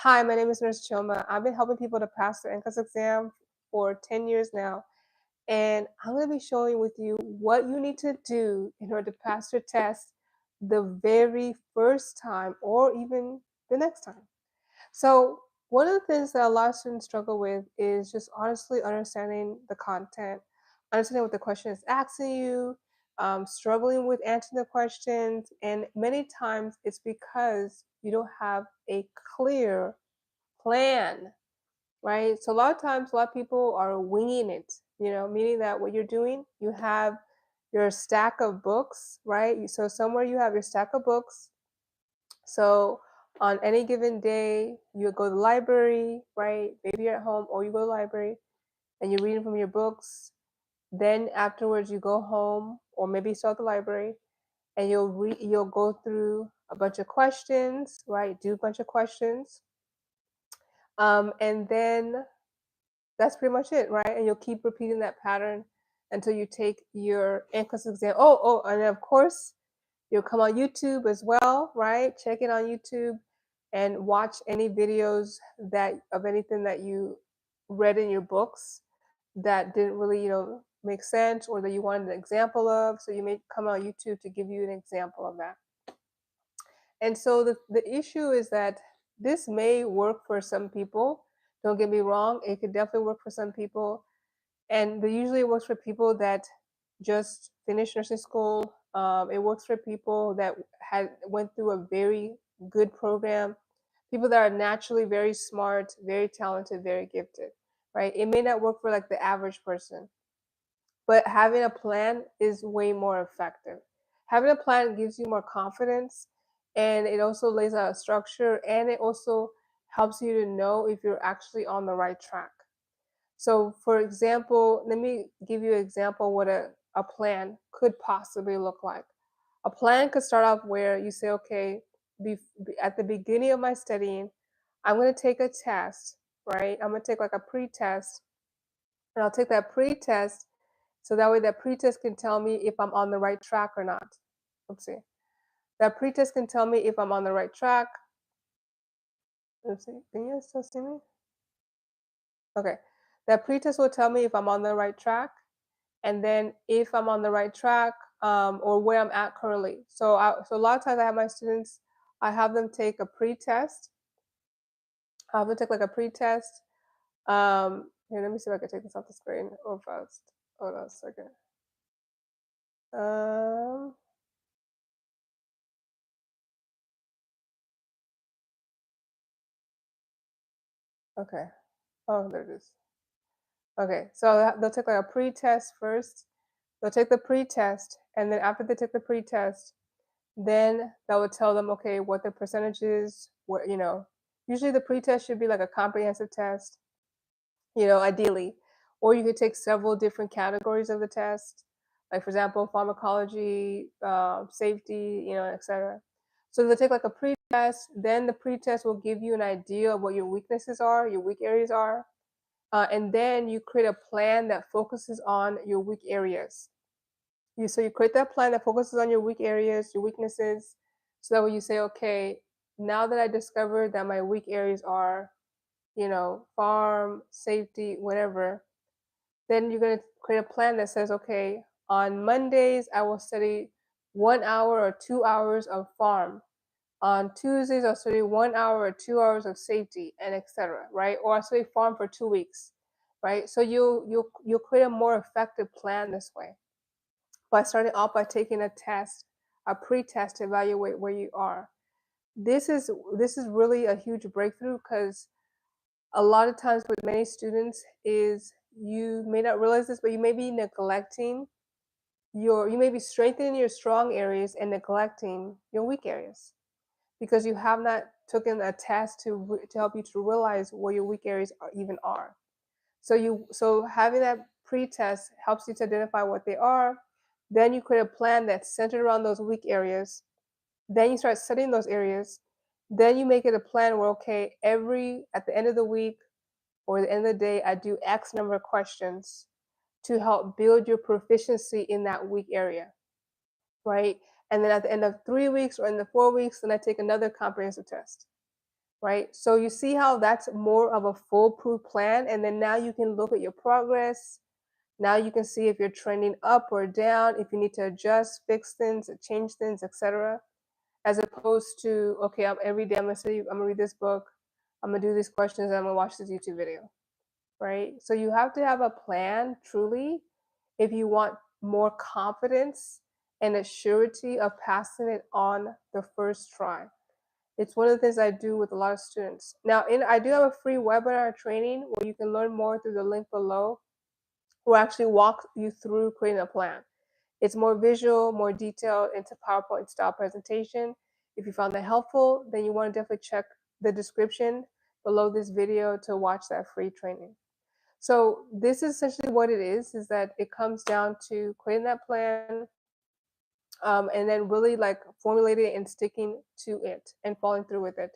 Hi, my name is Nurse Choma. I've been helping people to pass their NCLEX exam for 10 years now, and I'm going to be showing with you what you need to do in order to pass your test the very first time or even the next time. So, one of the things that a lot of students struggle with is just honestly understanding the content, understanding what the question is asking you, struggling with answering the questions, and many times it's because you don't have a clear plan, right? So a lot of times, a lot of people are winging it, meaning that what you're doing, you have your stack of books, right? So somewhere you have your stack of books. So on any given day, you go to the library, right? Maybe you're at home or you go to the library and you're reading from your books. Then afterwards, you go home or maybe you start at the library and you'll go through a bunch of questions, right? Do a bunch of questions. And then that's pretty much it, right? And you'll keep repeating that pattern until you take your NCLEX exam. And then of course, you'll come on YouTube as well, right? Check it on YouTube and watch any videos that of anything that you read in your books that didn't really, make sense or that you wanted an example of. So you may come on YouTube to give you an example of that. And so the issue is that this may work for some people. Don't get me wrong, it could definitely work for some people. And it usually works for people that just finished nursing school. It works for people that went through a very good program, people that are naturally very smart, very talented, very gifted, right? It may not work for like the average person, but having a plan is way more effective. Having a plan gives you more confidence, and it also lays out a structure, and it also helps you to know if you're actually on the right track. So for example, let me give you an example what a plan could possibly look like. A plan could start off where you say, okay, at the beginning of my studying, I'm going to take a test, right? I'm going to take like a pre-test, and I'll take that pre-test so that way that pretest can tell me if I'm on the right track or not. Oopsie. That pretest can tell me if I'm on the right track. Oopsie. Can you still see me? Okay. That pretest will tell me if I'm on the right track, and then if I'm on the right track, or where I'm at currently. So a lot of times I have my students, I have them take a pretest. I have them take like a pretest. Here, let me see if I can take this off the screen real fast. Hold on a second. Um, okay. Oh, there it is. Okay, so they'll take like a pre-test first. They'll take the pre-test, and then after they take the pre-test, then that would tell them, okay, what the percentage is. Usually the pre-test should be like a comprehensive test, ideally, or you could take several different categories of the test, like for example, pharmacology, safety, etc. So they'll take like a pre-test. Then the pre-test will give you an idea of what your weaknesses are, your weak areas are. And then you create a plan that focuses on your weak areas. So you create that plan that focuses on your weak areas, your weaknesses, so that when you say, okay, now that I discovered that my weak areas are, farm, safety, whatever, then you're going to create a plan that says, okay, on Mondays, I will study 1 hour or 2 hours of farm. On Tuesdays, I'll study 1 hour or 2 hours of safety, and etc. Right? Or I'll study farm for 2 weeks, right? So you'll create a more effective plan this way by starting off by taking a test, a pre-test to evaluate where you are. This is really a huge breakthrough because a lot of times with many students is you may not realize this, but you may be neglecting you may be strengthening your strong areas and neglecting your weak areas, because you have not taken a test to help you to realize where your weak areas even are. So having that pre-test helps you to identify what they are. Then you create a plan that's centered around those weak areas. Then you start studying those areas. Then you make it a plan where, okay, at the end of the week or the end of the day, I do X number of questions to help build your proficiency in that weak area, right? And then at the end of 3 weeks or in the 4 weeks, then I take another comprehensive test, right? So you see how that's more of a foolproof plan, and then now you can look at your progress. Now you can see if you're trending up or down, if you need to adjust, fix things, change things, etc. As opposed to, okay, every day I'm gonna read this book, I'm gonna do these questions, and I'm gonna watch this YouTube video, right? So you have to have a plan truly if you want more confidence and a surety of passing it on the first try. It's one of the things I do with a lot of students. Now, I do have a free webinar training where you can learn more through the link below, where I actually walk you through creating a plan. It's more visual, more detailed into PowerPoint style presentation. If you found that helpful, then you want to definitely check the description below this video to watch that free training. So this is essentially what it is that it comes down to creating that plan, and then really like formulating it and sticking to it and following through with it.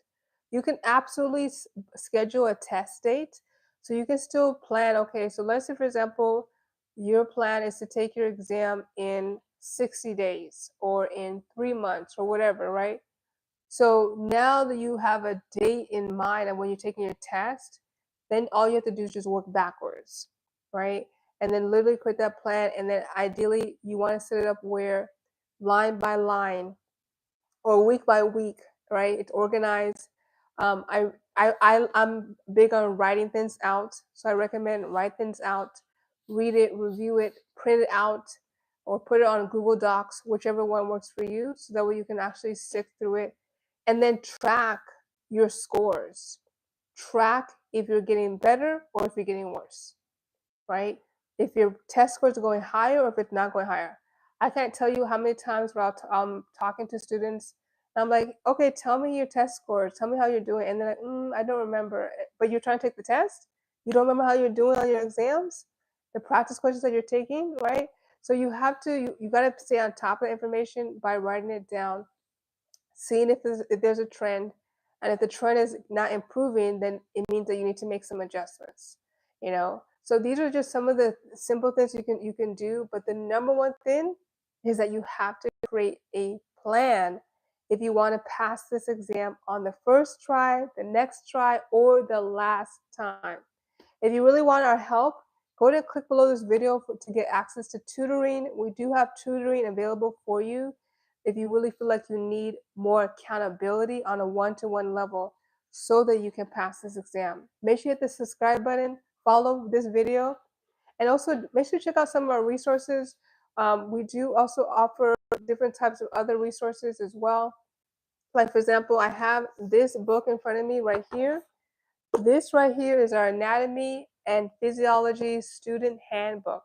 You can absolutely schedule a test date. So you can still plan, okay, so let's say, for example, your plan is to take your exam in 60 days or in 3 months or whatever, right? So now that you have a date in mind and when you're taking your test, then all you have to do is just work backwards, right? And then literally create that plan. And then ideally, you want to set it up where line by line or week by week, right? It's organized. I'm big on writing things out, so I recommend write things out, read it, review it, print it out, or put it on Google Docs, whichever one works for you, so that way you can actually stick through it, and then track your scores. Track if you're getting better or if you're getting worse, right? If your test scores are going higher or if it's not going higher. I can't tell you how many times where I'm talking to students, and I'm like, okay, tell me your test scores, tell me how you're doing. And they're like, I don't remember. But you're trying to take the test? You don't remember how you're doing on your exams? The practice questions that you're taking, right? So you have to, you got to stay on top of the information by writing it down, seeing if there's a trend, and if the trend is not improving, then it means that you need to make some adjustments, so these are just some of the simple things you can do, but the number one thing is that you have to create a plan if you want to pass this exam on the first try, the next try, or the last time. If you really want our help, go ahead and click below this video to get access to tutoring. We do have tutoring available for you if you really feel like you need more accountability on a one-to-one level so that you can pass this exam. Make sure you hit the subscribe button, follow this video, and also make sure you check out some of our resources. We do also offer different types of other resources as well. Like, for example, I have this book in front of me right here. This right here is our Anatomy and Physiology Student Handbook.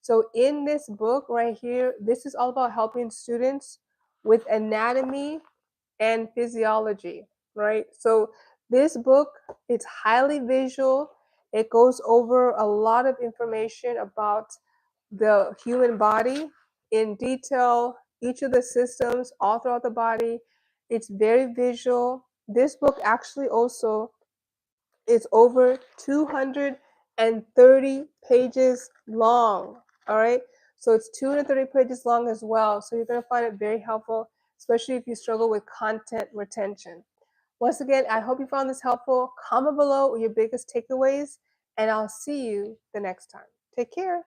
So in this book right here, this is all about helping students with anatomy and physiology, right? So this book, it's highly visual. It goes over a lot of information about the human body in detail, each of the systems all throughout the body. It's very visual. This book actually also is over 230 pages long. All right. So it's 230 pages long as well. So you're going to find it very helpful, especially if you struggle with content retention. Once again, I hope you found this helpful. Comment below your biggest takeaways, and I'll see you the next time. Take care.